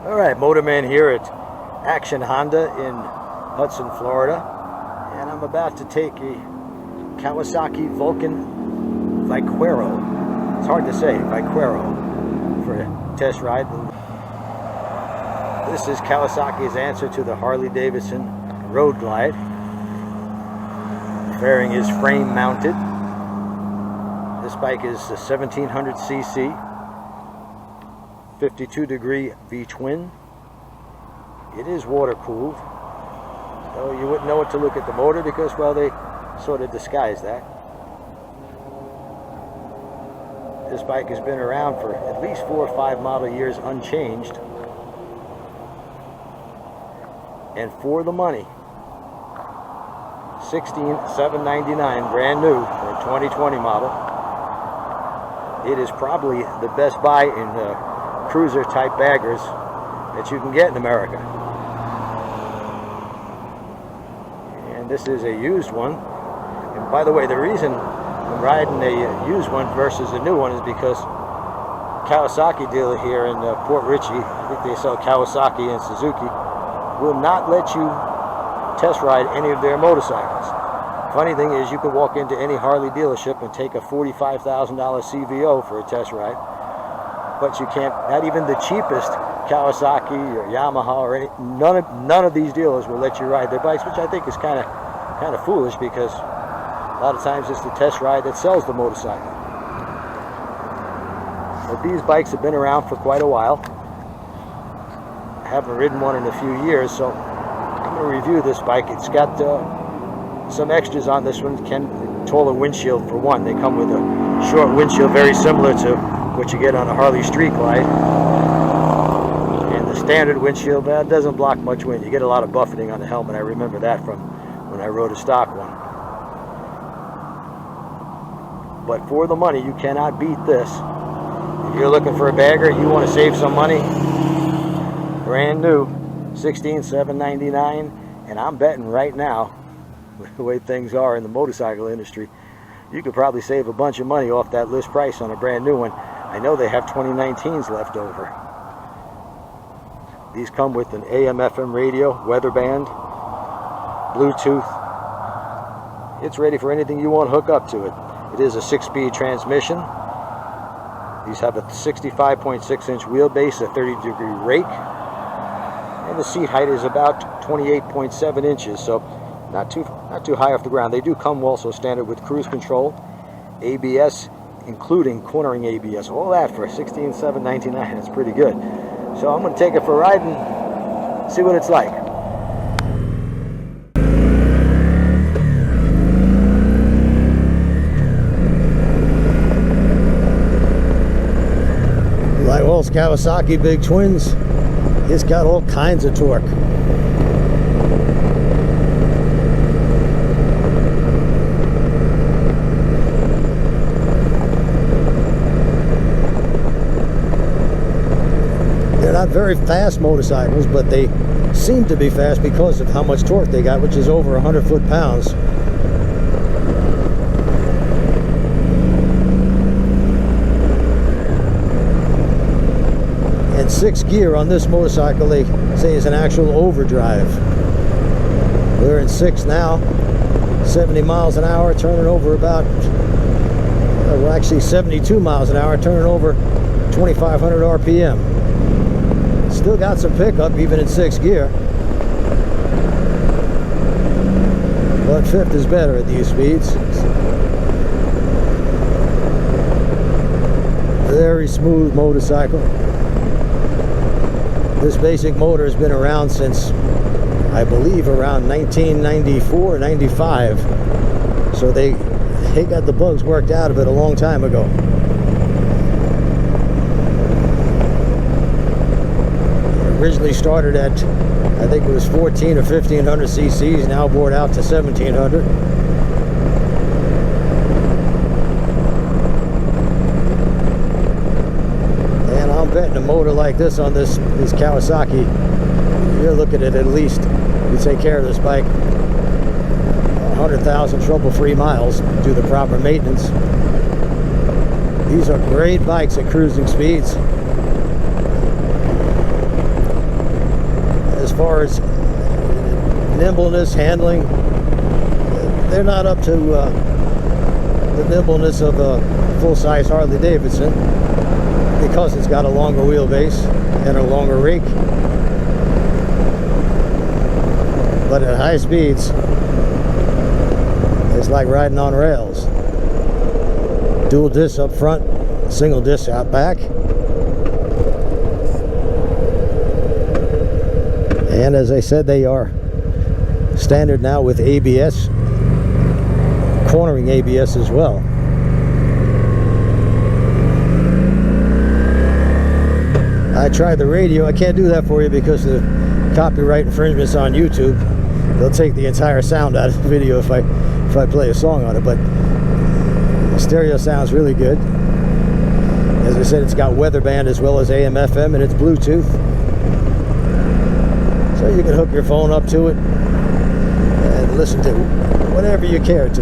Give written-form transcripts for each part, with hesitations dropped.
Alright, Motorman here at Action Honda in Hudson, Florida, and I'm about to take a Kawasaki Vaquero, it's hard to say, Vaquero, for a test ride. This is Kawasaki's answer to the Harley-Davidson Road Glide. The fairing is frame mounted. This bike is a 1700cc. 52-degree V-twin. It is water cooled, though you wouldn't know it to look at the motor because, well, they sort of disguise that. This bike has been around for at least 4 or 5 model years unchanged, and for the money, $16,799 brand new for a 2020 model. It is probably the best buy in cruiser type baggers that you can get in America. And this is a used one. And by the way, the reason I'm riding a used one versus a new one is because Kawasaki dealer here in Port Richey, I think they sell Kawasaki and Suzuki, will not let you test ride any of their motorcycles. Funny thing is, you can walk into any Harley dealership and take a $45,000 CVO for a test ride, but you can't, not even the cheapest Kawasaki or Yamaha or any, none of these dealers will let you ride their bikes, which I think is kind of foolish, because a lot of times it's the test ride that sells the motorcycle. But these bikes have been around for quite a while. I haven't ridden one in a few years, so I'm going to review this bike. It's got some extras on this one. Taller windshield for one. They come with a short windshield very similar to what you get on a Harley Street Glide, and the standard windshield doesn't block much wind. You get a lot of buffeting on the helmet. I remember that from when I rode a stock one. But for the money, you cannot beat this. If you're looking for a bagger, you want to save some money, brand new, $16,799, and I'm betting right now, with the way things are in the motorcycle industry, you could probably save a bunch of money off that list price on a brand new one. I know they have 2019s left over. These come with an AM/FM radio, weather band, Bluetooth. It's ready for anything you want to hook up to it. It is a 6-speed transmission. These have a 65.6-inch wheelbase, a 30-degree rake, and the seat height is about 28.7 inches, so not too high off the ground. They do come also standard with cruise control, ABS, including cornering ABS. All that for $16,799. That's pretty good. So I'm going to take it for a ride and see what it's like. Like all Kawasaki big twins, it's got all kinds of torque. Not very fast motorcycles, but they seem to be fast because of how much torque they got, which is over 100 foot-pounds. And 6th gear on this motorcycle, they say, is an actual overdrive. We're in 6th now, 70 miles an hour, turning over about, well, actually 72 miles an hour, turning over 2,500 RPM. Still got some pickup even in 6th gear, but 5th is better at these speeds. Very smooth motorcycle. This basic motor has been around since, I believe, around 1994, 95. So they got the bugs worked out of it a long time ago. Originally started at, I think it was 14 or 1500 cc's, now bored out to 1700. And I'm betting a motor like this on this Kawasaki, you're looking at least, you take care of this bike, 100,000 trouble-free miles, do the proper maintenance. These are great bikes at cruising speeds. far as nimbleness, handling, they're not up to the nimbleness of a full-size Harley Davidson, because it's got a longer wheelbase and a longer rake. But at high speeds, it's like riding on rails. Dual disc up front, single disc out back. And as I said, they are standard now with ABS, cornering ABS as well. I tried the radio. I can't do that for you because the copyright infringements on YouTube. They'll take the entire sound out of the video if I play a song on it. But the stereo sounds really good. As I said, it's got weather band as well as AM, FM, and it's Bluetooth. So you can hook your phone up to it and listen to whatever you care to.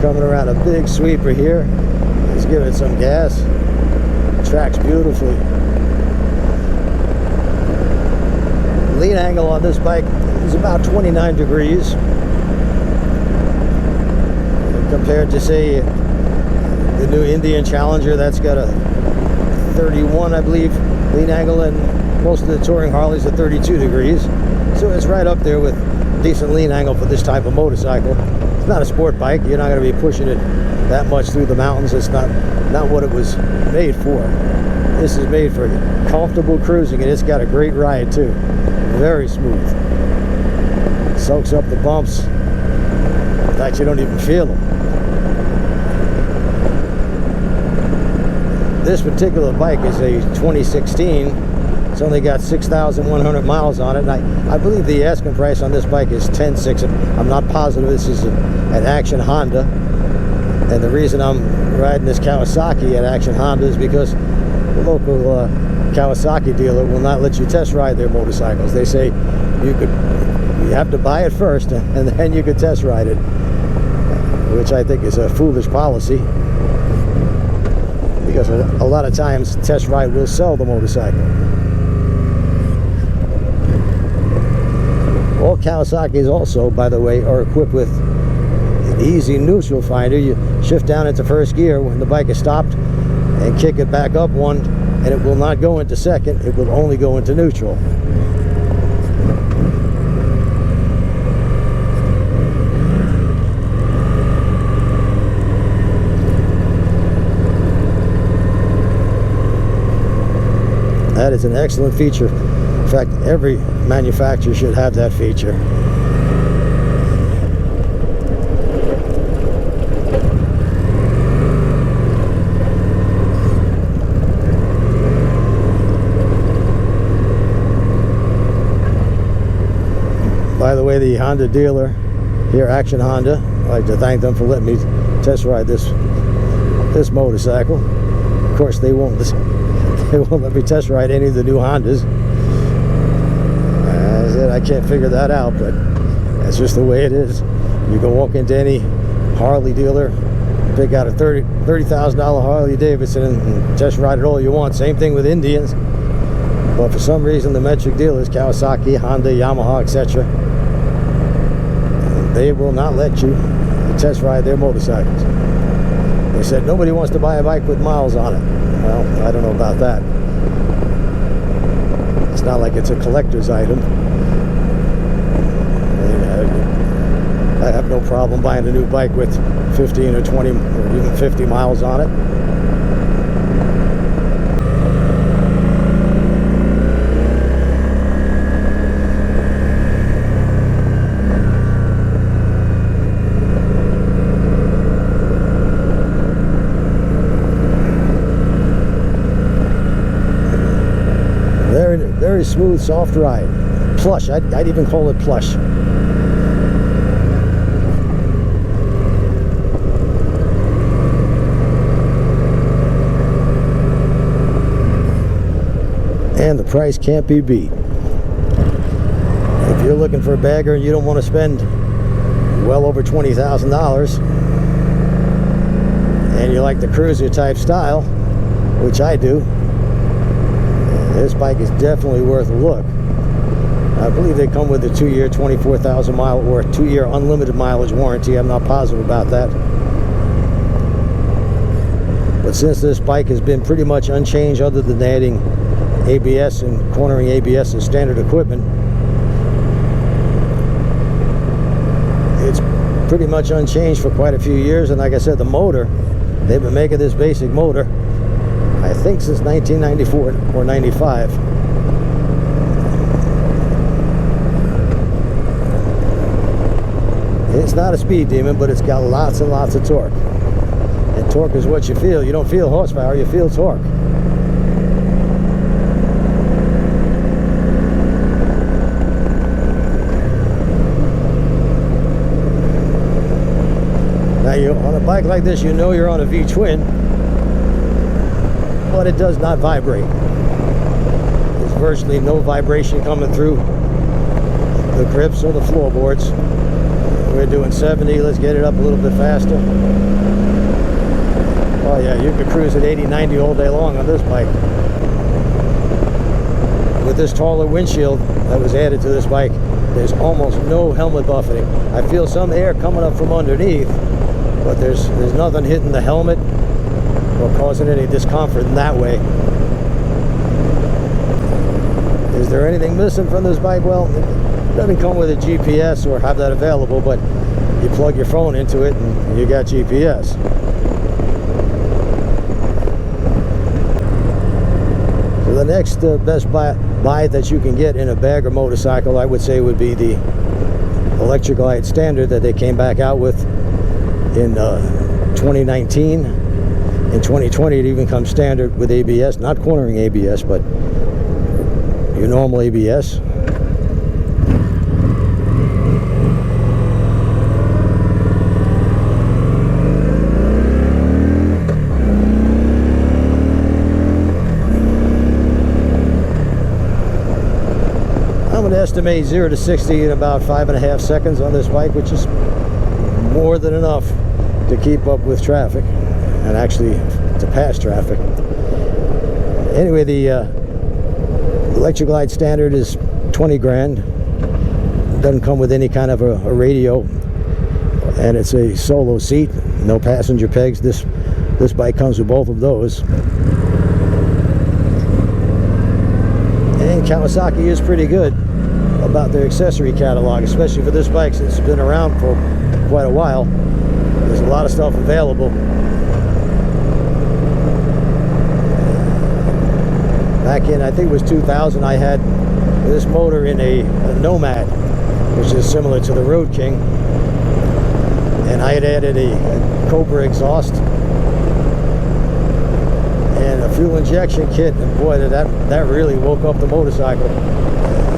Coming around a big sweeper here. Let's give it some gas. Tracks beautifully. Lean angle on this bike is about 29 degrees compared to, say, the new Indian Challenger. That's got a 31, I believe, lean angle, and most of the touring Harleys are 32 degrees. So it's right up there with decent lean angle for this type of motorcycle. It's not a sport bike. You're not going to be pushing it that much through the mountains. It's not what it was made for. This is made for comfortable cruising, and it's got a great ride too. Very smooth. Soaks up the bumps. In fact, you don't even feel them. This particular bike is a 2016. It's only got 6,100 miles on it, and I believe the asking price on this bike is $10,600. I'm not positive. This is an Action Honda, and the reason I'm riding this Kawasaki at Action Honda is because the local Kawasaki dealer will not let you test ride their motorcycles. They say you have to buy it first, and then you could test ride it, which I think is a foolish policy, because a lot of times test ride will sell the motorcycle. All Kawasaki's also, by the way, are equipped with an easy neutral finder. You shift down into first gear when the bike is stopped and kick it back up one, and it will not go into second. It will only go into neutral. That is an excellent feature. In fact, every manufacturer should have that feature. By the way, the Honda dealer here, Action Honda, I'd like to thank them for letting me test ride this motorcycle. Of course, they won't let me test ride any of the new Hondas. As I said, I can't figure that out, but that's just the way it is. You can walk into any Harley dealer, pick out a $30,000 Harley Davidson and test ride it all you want. Same thing with Indians. But for some reason, the metric dealers, Kawasaki, Honda, Yamaha, etc., they will not let you test ride their motorcycles. They said nobody wants to buy a bike with miles on it. Well, I don't know about that. It's not like it's a collector's item. I have no problem buying a new bike with 15 or 20 or even 50 miles on it. Very smooth, soft ride. Plush. I'd even call it plush. And the price can't be beat. If you're looking for a bagger and you don't want to spend well over $20,000, and you like the cruiser type style, which I do, this bike is definitely worth a look. I believe they come with a 2-year 24,000 mile or 2-year unlimited mileage warranty. I'm not positive about that. But since this bike has been pretty much unchanged other than adding ABS and cornering ABS as standard equipment, it's pretty much unchanged for quite a few years. And like I said, the motor, they've been making this basic motor, I think, since 1994 or 95. It's not a speed demon, but it's got lots and lots of torque. And torque is what you feel. You don't feel horsepower, you feel torque. Now, on a bike like this, you know you're on a V-twin, but it does not vibrate. There's virtually no vibration coming through the grips or the floorboards. We're doing 70. Let's get it up a little bit faster. Oh yeah, you could cruise at 80, 90 all day long on this bike. With this taller windshield that was added to this bike, there's almost no helmet buffeting. I feel some air coming up from underneath, but there's nothing hitting the helmet or causing any discomfort in that way. Is there anything missing from this bike? Well, it doesn't come with a GPS or have that available, but you plug your phone into it and you got GPS. So the next best buy that you can get in a bagger motorcycle, I would say, would be the Electric Glide Standard that they came back out with in 2019. In 2020, it even comes standard with ABS, not cornering ABS, but your normal ABS. I'm going to estimate 0 to 60 in about 5.5 seconds on this bike, which is more than enough to keep up with traffic and actually to pass traffic. Anyway, the Electric Glide Standard is 20 grand. It doesn't come with any kind of a radio, and it's a solo seat, no passenger pegs. This bike comes with both of those. And Kawasaki is pretty good about their accessory catalog, especially for this bike since it's been around for quite a while. There's a lot of stuff available. Back in, I think it was 2000, I had this motor in a Nomad, which is similar to the Road King, and I had added a Cobra exhaust and a fuel injection kit, and boy, that really woke up the motorcycle.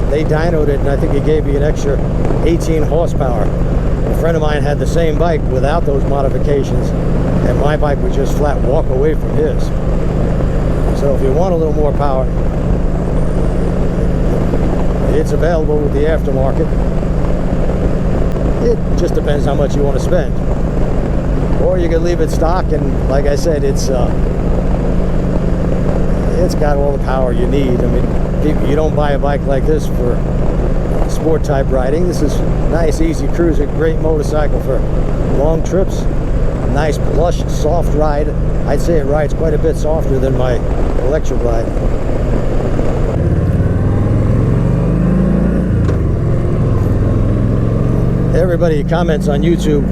They dynoed it, and I think it gave me an extra 18 horsepower. A friend of mine had the same bike without those modifications, and my bike would just flat walk away from his. So if you want a little more power, it's available with the aftermarket. It just depends how much you want to spend. Or you can leave it stock, and like I said, it's got all the power you need. I mean, you don't buy a bike like this for sport type riding. This is nice, easy cruiser, great motorcycle for long trips. Nice, plush, soft ride. I'd say it rides quite a bit softer than my Electric Glide. Everybody comments on YouTube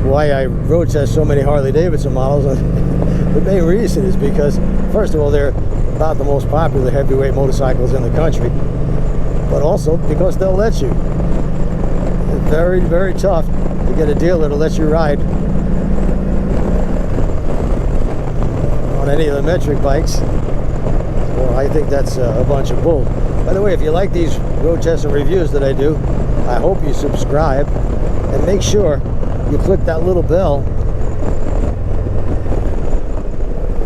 why I road test so many Harley Davidson models. The main reason is because, first of all, they're about the most popular heavyweight motorcycles in the country, but also because they'll let you. It's very, very tough to get a dealer to let you ride on any of the metric bikes. Well, I think that's a bunch of bull. By the way, if you like these road tests and reviews that I do, I hope you subscribe and make sure you click that little bell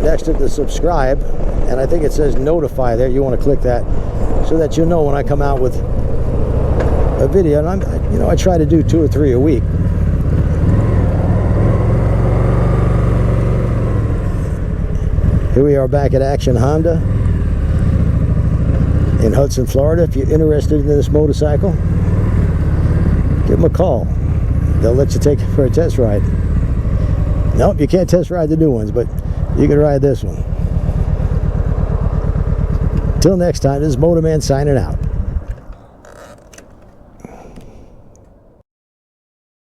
next to the subscribe, and I think it says notify there. You want to click that so that you know when I come out with a video. And I try to do 2 or 3 a week. Here we are back at Action Honda in Hudson, Florida. If you're interested in this motorcycle, give them a call. They'll let you take it for a test ride. Nope, you can't test ride the new ones, but you can ride this one. Till next time, this is Motorman signing out.